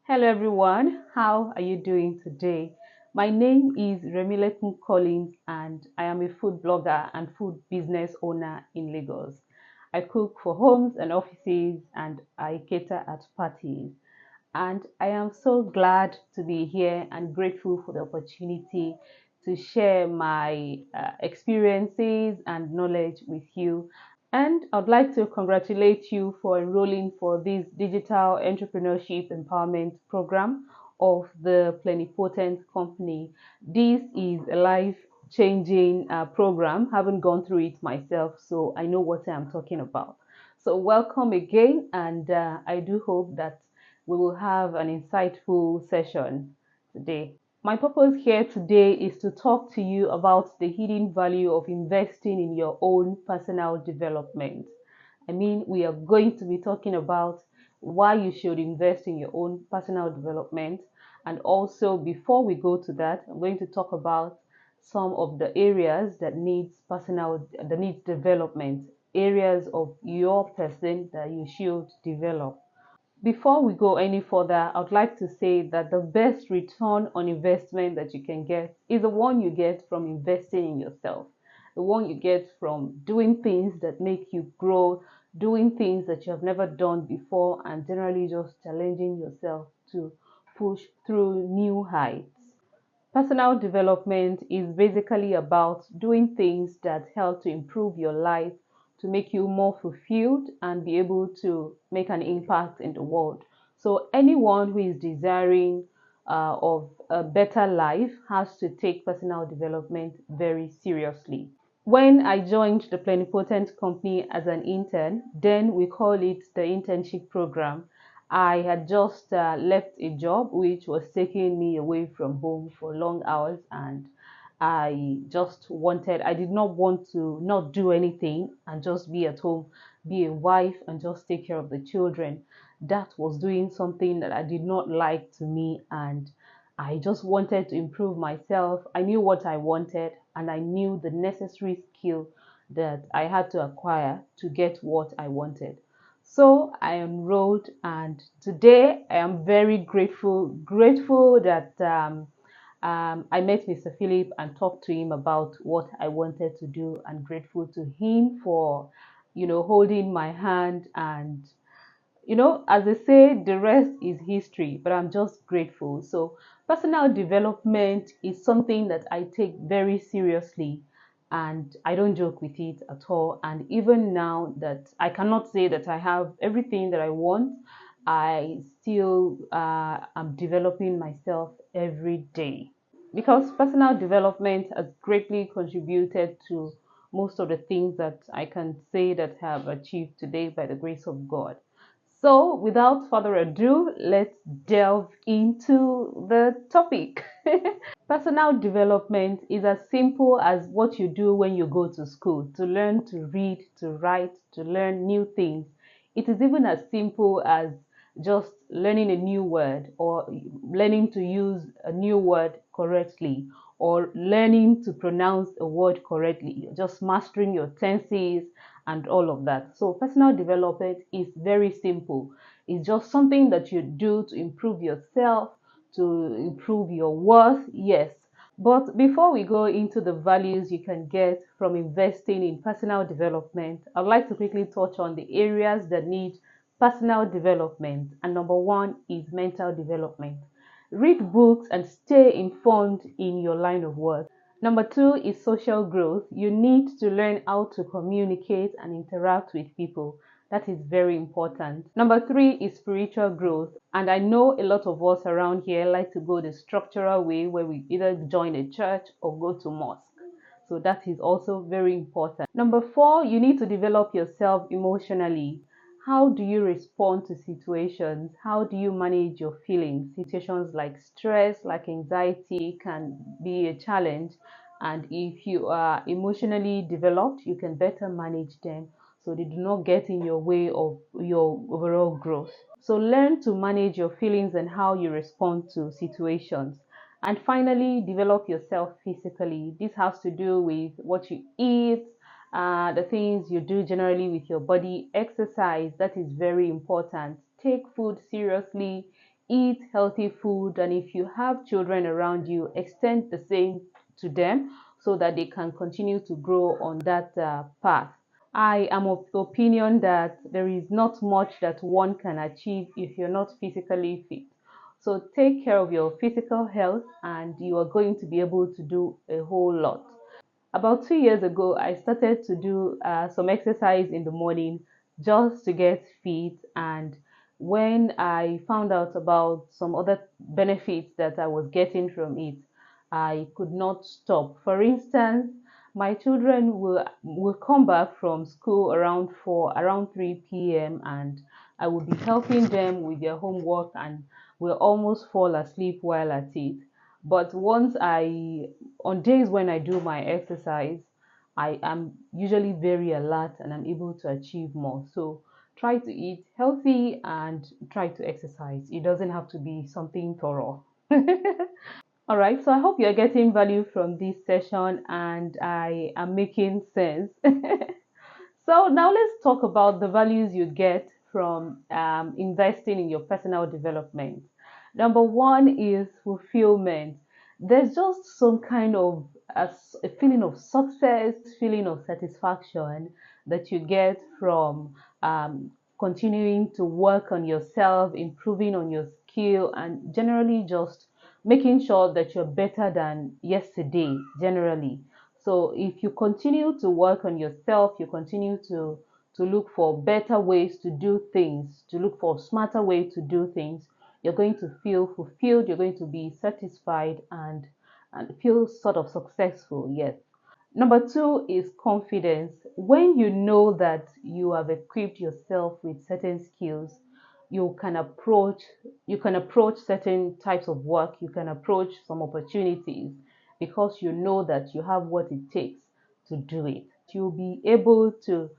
Hello everyone, how are you doing today? My name is Remilekun Collins and I am a food blogger and food business owner in Lagos. I cook for homes and offices and I cater at parties. And I am so glad to be here and grateful for the opportunity to share my experiences and knowledge with you. And I'd like to congratulate you for enrolling for this digital entrepreneurship empowerment program of the Plenipotent Company. This is a life changing program. Haven't gone through it myself, so I know what I'm talking about. So, welcome again, and I do hope that we will have an insightful session today. My purpose here today is to talk to you about the hidden value of investing in your own personal development. I mean, we are going to be talking about why you should invest in your own personal development. And also, before we go to that, I'm going to talk about some of the areas that needs development, areas of your person that you should develop. Before we go any further, I would like to say that the best return on investment that you can get is the one you get from investing in yourself, the one you get from doing things that make you grow, doing things that you have never done before, and generally just challenging yourself to push through new heights. Personal development is basically about doing things that help to improve your life, to make you more fulfilled and be able to make an impact in the world. So, anyone who is desiring of a better life has to take personal development very seriously. When I joined the Plenipotent Company as an intern, then we call it the internship program. I had just left a job which was taking me away from home for long hours, and I did not want to not do anything and just be at home, be a wife, and just take care of the children. That was doing something that I did not like to me, and I just wanted to improve myself. I knew what I wanted and I knew the necessary skill that I had to acquire to get what I wanted. So I enrolled, and today I am very grateful that I met Mr. Philip and talked to him about what I wanted to do, and grateful to him for, holding my hand. And as they say, the rest is history, but I'm just grateful. So, personal development is something that I take very seriously and I don't joke with it at all. And even now that I cannot say that I have everything that I want, I still am developing myself every day because personal development has greatly contributed to most of the things that I can say that have achieved today by the grace of God. So, without further ado, let's delve into the topic. Personal development is as simple as what you do when you go to school to learn to read, to write, to learn new things. It is even as simple as just learning a new word or learning to use a new word correctly or learning to pronounce a word correctly, just mastering your tenses and all of that. So, personal development is very simple. It's just something that you do to improve yourself, to improve your worth, yes. But before we go into the values you can get from investing in personal development, I'd like to quickly touch on the areas that need personal development. And number one is mental development. Read books and stay informed in your line of work. Number two is social growth. You need to learn how to communicate and interact with people. That is very important. Number three is spiritual growth. And I know a lot of us around here like to go the structural way where we either join a church or go to mosque. So that is also very important. Number four, you need to develop yourself emotionally. How do you respond to situations? How do you manage your feelings? Situations like stress, like anxiety can be a challenge. And if you are emotionally developed, you can better manage them so they do not get in your way of your overall growth. So learn to manage your feelings and how you respond to situations. And finally, develop yourself physically. This has to do with what you eat, the things you do generally with your body, exercise. That is very important. Take food seriously, eat healthy food, and if you have children around you, extend the same to them so that they can continue to grow on that path. I am of the opinion that there is not much that one can achieve if you're not physically fit. So take care of your physical health and you are going to be able to do a whole lot. About 2 years ago, I started to do some exercise in the morning just to get fit. And when I found out about some other benefits that I was getting from it, I could not stop. For instance, my children will come back from school around 3 p.m. and I will be helping them with their homework and will almost fall asleep while at it. But on days when I do my exercise, I am usually very alert and I'm able to achieve more. So try to eat healthy and try to exercise. It doesn't have to be something thorough. All right, so I hope you're getting value from this session and I am making sense. So now let's talk about the values you get from investing in your personal development. Number one is fulfillment. There's just some kind of a feeling of success, feeling of satisfaction that you get from continuing to work on yourself, improving on your skill, and generally just making sure that you're better than yesterday, generally. So if you continue to work on yourself, you continue to look for better ways to do things, to look for smarter ways to do things, you're going to feel fulfilled, you're going to be satisfied and feel sort of successful. Yes. Number two is confidence. When you know that you have equipped yourself with certain skills, you can approach you can approach certain types of work, you can approach some opportunities because you know that you have what it takes to do it. You'll be able to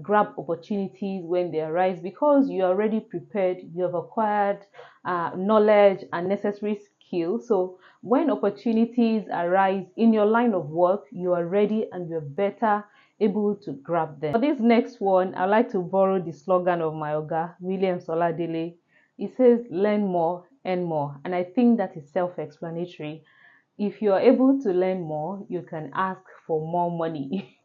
grab opportunities when they arise because you're already prepared, you have acquired knowledge and necessary skills. So when opportunities arise in your line of work, you are ready and you're better able to grab them. For this next one, I like to borrow the slogan of my Oga, William Soladele. It says, learn more, earn more. And I think that is self-explanatory. If you are able to learn more, you can ask for more money.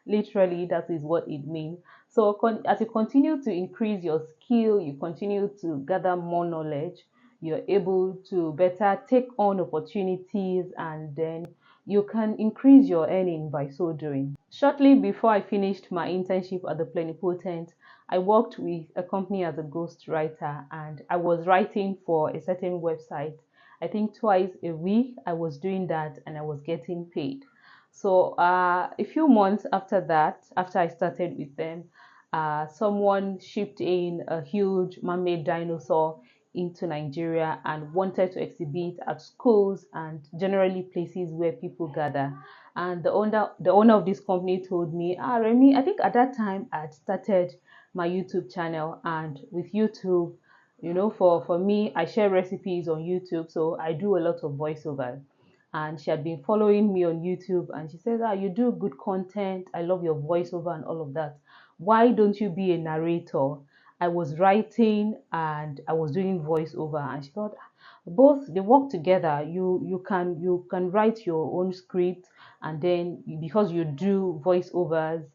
Literally, that is what it means. So as you continue to increase your skill, you continue to gather more knowledge, you're able to better take on opportunities and then you can increase your earning by so doing. Shortly before I finished my internship at the Plenipotent, I worked with a company as a ghostwriter and I was writing for a certain website. I think twice a week I was doing that and I was getting paid. So a few months after that, after I started with them, someone shipped in a huge man-made dinosaur into Nigeria and wanted to exhibit at schools and generally places where people gather. And the owner of this company told me, Remy, I think at that time I had started my YouTube channel, and with YouTube, for me, I share recipes on YouTube, so I do a lot of voiceovers. And she had been following me on YouTube, and she says, you do good content. I love your voiceover and all of that. Why don't you be a narrator? I was writing and I was doing voiceover, and she thought both they work together. You can write your own script, and then because you do voiceovers,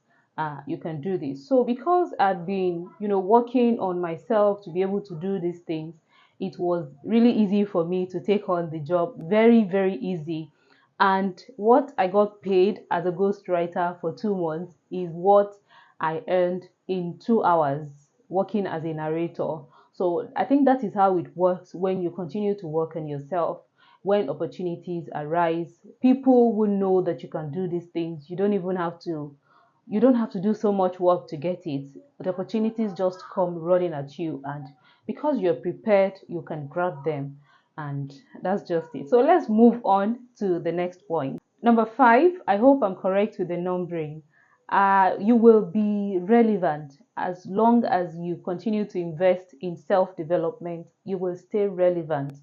you can do this. So because I'd been working on myself to be able to do these things, it was really easy for me to take on the job, very very easy. And what I got paid as a ghostwriter for 2 months is what I earned in 2 hours working as a narrator. So I think that is how it works when you continue to work on yourself. When opportunities arise, people will know that you can do these things. You don't have to do so much work to get it. The opportunities just come running at you, and because you're prepared, you can grab them. And that's just it. So let's move on to the next point. Number five, I hope I'm correct with the numbering. You will be relevant as long as you continue to invest in self development. You will stay relevant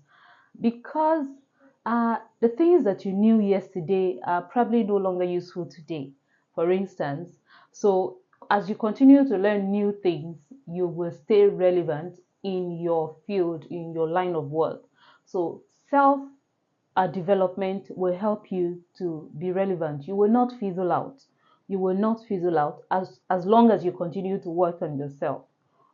because the things that you knew yesterday are probably no longer useful today. For instance, so as you continue to learn new things, you will stay relevant in your field, in your line of work. So self development will help you to be relevant. You will not fizzle out. You will not fizzle out as long as you continue to work on yourself.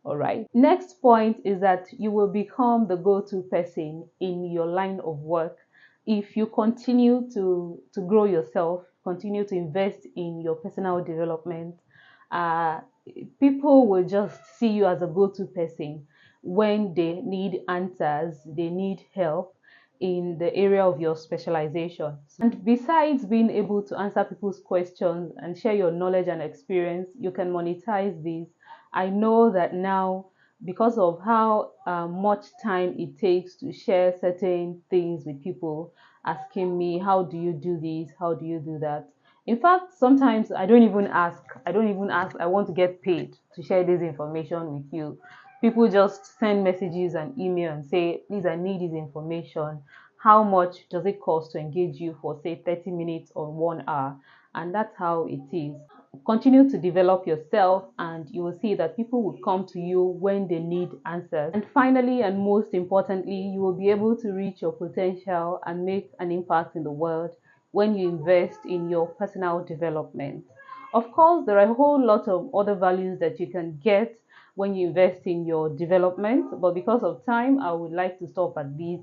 All right. Next point is that you will become the go-to person in your line of work if you continue to grow yourself, continue to invest in your personal development. Uh, People will just see you as a go-to person when they need answers, they need help in the area of your specialization. And besides being able to answer people's questions and share your knowledge and experience, you can monetize this. I know that now, because of how much time it takes to share certain things with people, asking me, how do you do this? How do you do that? In fact, sometimes I don't even ask. I don't even ask. I want to get paid to share this information with you. People just send messages and email and say, please, I need this information. How much does it cost to engage you for, say, 30 minutes or 1 hour? And that's how it is. Continue to develop yourself, and you will see that people will come to you when they need answers. And finally, and most importantly, you will be able to reach your potential and make an impact in the world when you invest in your personal development. Of course, there are a whole lot of other values that you can get when you invest in your development, but because of time, I would like to stop at these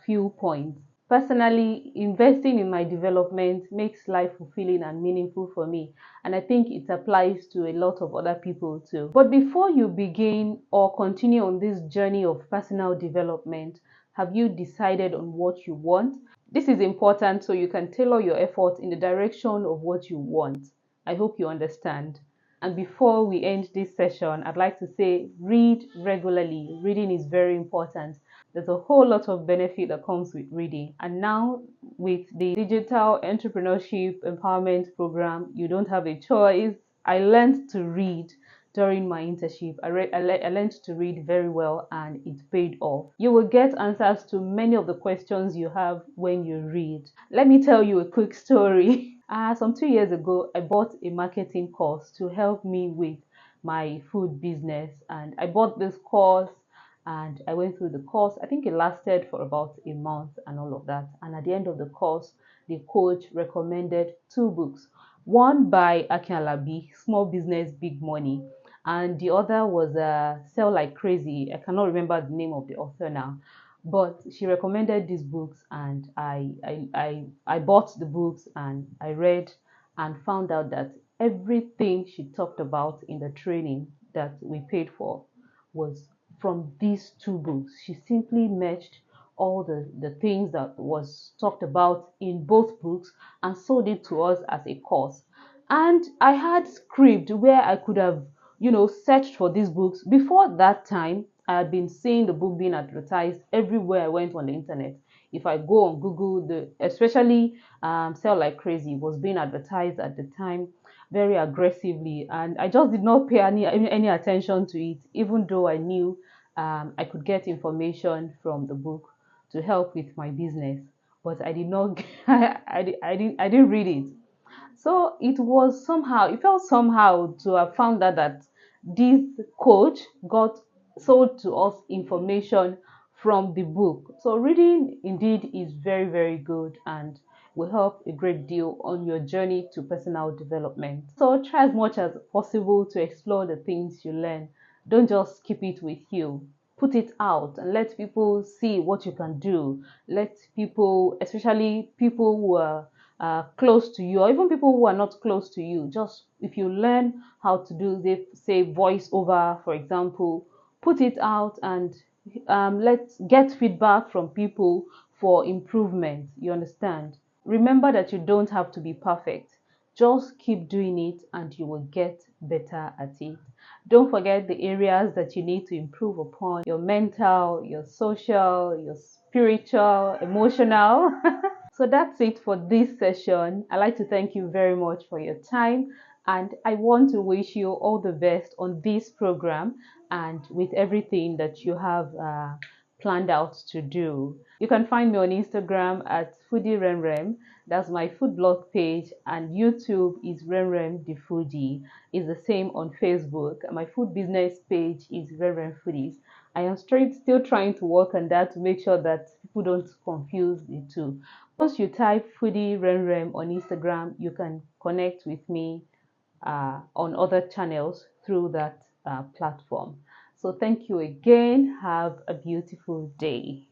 few points. Personally, investing in my development makes life fulfilling and meaningful for me, and I think it applies to a lot of other people too. But before you begin or continue on this journey of personal development, have you decided on what you want? This is important so you can tailor your efforts in the direction of what you want. I hope you understand. And before we end this session, I'd like to say read regularly. Reading is very important. There's a whole lot of benefit that comes with reading. And now, with the digital entrepreneurship empowerment program, you don't have a choice. I learned to read during my internship. I learned to read very well, and it paid off. You will get answers to many of the questions you have when you read. Let me tell you a quick story. Some 2 years ago, I bought a marketing course to help me with my food business, and I bought this course and I went through the course. I think it lasted for about a month and all of that. And at the end of the course, the coach recommended two books. One by Akin Alabi, Small Business, Big Money, and the other was Sell Like Crazy. I cannot remember the name of the author now, but she recommended these books, and I bought the books and I read and found out that everything she talked about in the training that we paid for was from these two books. She simply matched all the things that was talked about in both books and sold it to us as a course. And I had script where I could have, searched for these books. Before that time, I had been seeing the book being advertised everywhere I went on the internet. If I go on Google, especially Sell Like Crazy was being advertised at the time very aggressively, and I just did not pay any attention to it, even though I knew I could get information from the book to help with my business. But I did not, I didn't read it. So it felt somehow to have found out that this coach got sold to us information from the book. So reading indeed is very, very good and will help a great deal on your journey to personal development. So try as much as possible to explore the things you learn. Don't just keep it with you. Put it out and let people see what you can do. Let people, especially people who are close to you, or even people who are not close to you, just if you learn how to do this, say voiceover, for example, put it out and let's get feedback from people for improvement. You understand? Remember that you don't have to be perfect. Just keep doing it and you will get better at it. Don't forget the areas that you need to improve upon: your mental, your social, your spiritual, emotional. So that's it for this session. I'd like to thank you very much for your time, and I want to wish you all the best on this program and with everything that you have planned out to do. You can find me on Instagram at Foodie Remrem. That's my food blog page, and YouTube is Remrem the Foodie. It's the same on Facebook. My food business page is Remrem Foodies. I am still trying to work on that to make sure that people don't confuse the two. Once you type foodie Rem on Instagram, you can connect with me on other channels through that platform. So thank you again. Have a beautiful day.